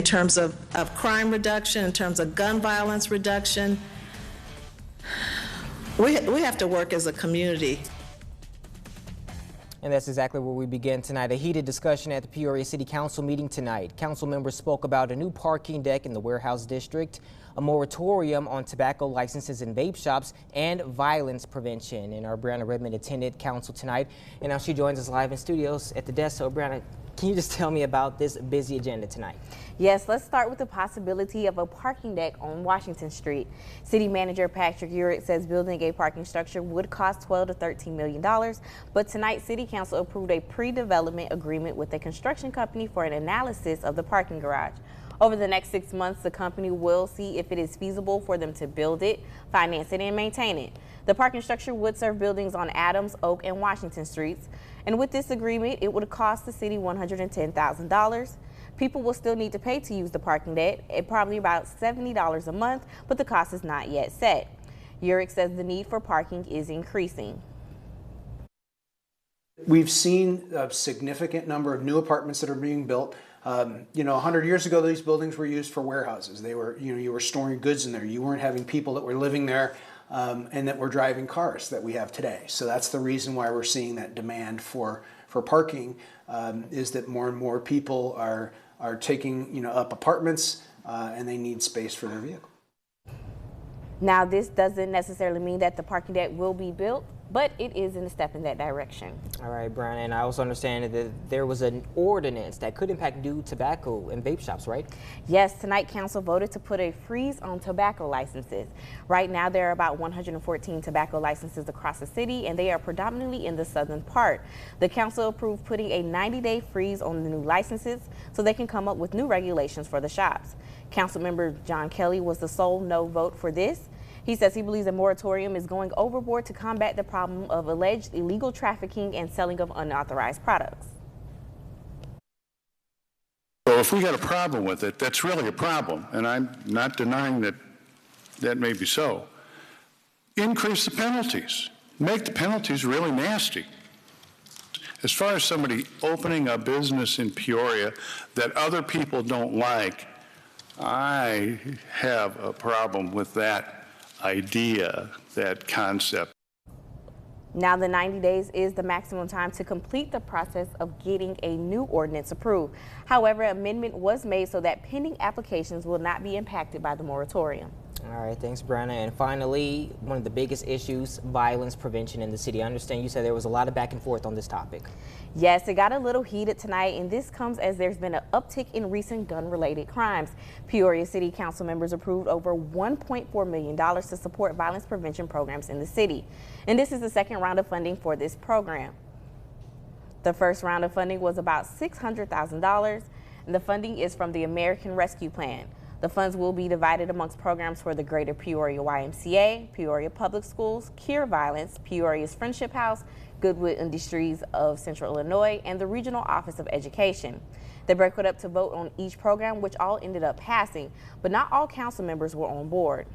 in terms of crime reduction, in terms of gun violence reduction. We have to work as a community. And that's exactly where we begin tonight. A heated discussion at the Peoria City Council meeting tonight. Council members spoke about a new parking deck in the warehouse district, a moratorium on tobacco licenses in vape shops, and violence prevention. And our Brianna Redmond attended council tonight, and now she joins us live in studios at the desk. So Brianna, can you just tell me about this busy agenda tonight? Yes, let's start with the possibility of a parking deck on Washington Street. City Manager Patrick Urick says building a parking structure would cost $12 to $13 million, but tonight City Council approved a pre-development agreement with a construction company for an analysis of the parking garage. Over the next 6 months, the company will see if it is feasible for them to build it, finance it, and maintain it. The parking structure would serve buildings on Adams, Oak, and Washington Streets, and with this agreement, it would cost the city $110,000. People will still need to pay to use the parking deck at probably about $70 a month, but the cost is not yet set. Urick says the need for parking is increasing. We've seen a significant number of new apartments that are being built. 100 years ago, these buildings were used for warehouses. They were, you were storing goods in there. You weren't having people that were living there and that were driving cars that we have today. So that's the reason why we're seeing that demand for parking is that more and more people are taking up apartments and they need space for their vehicle. Now, this doesn't necessarily mean that the parking deck will be built, but it is in a step in that direction. All right, Brian, and I also understand that there was an ordinance that could impact new tobacco and vape shops, right? Yes, tonight council voted to put a freeze on tobacco licenses. Right now, there are about 114 tobacco licenses across the city, and they are predominantly in the southern part. The council approved putting a 90-day freeze on the new licenses so they can come up with new regulations for the shops. Councilmember John Kelly was the sole no vote for this. He says he believes a moratorium is going overboard to combat the problem of alleged illegal trafficking and selling of unauthorized products. So if we got a problem with it, that's really a problem, and I'm not denying that that may be so. Increase the penalties. Make the penalties really nasty. As far as somebody opening a business in Peoria that other people don't like, I have a problem with that idea, that concept. Now the 90 days is the maximum time to complete the process of getting a new ordinance approved. However, an amendment was made so that pending applications will not be impacted by the moratorium. All right, thanks, Brianna. And finally, one of the biggest issues, violence prevention in the city. I understand you said there was a lot of back and forth on this topic. Yes, it got a little heated tonight, and this comes as there's been an uptick in recent gun-related crimes. Peoria City Council members approved over $1.4 million to support violence prevention programs in the city. And this is the second round of funding for this program. The first round of funding was about $600,000, and the funding is from the American Rescue Plan. The funds will be divided amongst programs for the Greater Peoria YMCA, Peoria Public Schools, Cure Violence, Peoria's Friendship House, Goodwood Industries of Central Illinois, and the Regional Office of Education. They broke it up to vote on each program, which all ended up passing, but not all council members were on board.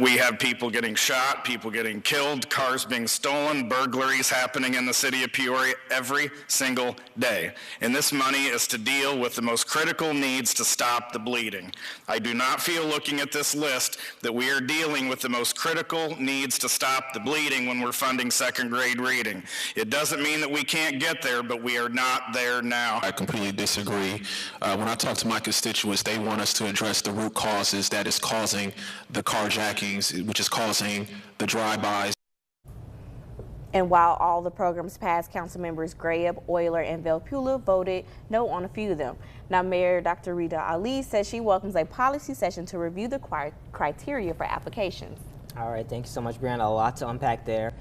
We have people getting shot, people getting killed, cars being stolen, burglaries happening in the city of Peoria every single day. And this money is to deal with the most critical needs to stop the bleeding. I do not feel, looking at this list, that we are dealing with the most critical needs to stop the bleeding when we're funding second grade reading. It doesn't mean that we can't get there, but we are not there now. I completely disagree. When I talk to my constituents, they want us to address the root causes that is causing the carjacking, which is causing the drive-bys. And while all the programs passed, council members Graham, Euler, and Velpula voted no on a few of them. Now, Mayor Dr. Rita Ali says she welcomes a policy session to review the criteria for applications. All right, thank you so much, Brianna. A lot to unpack there.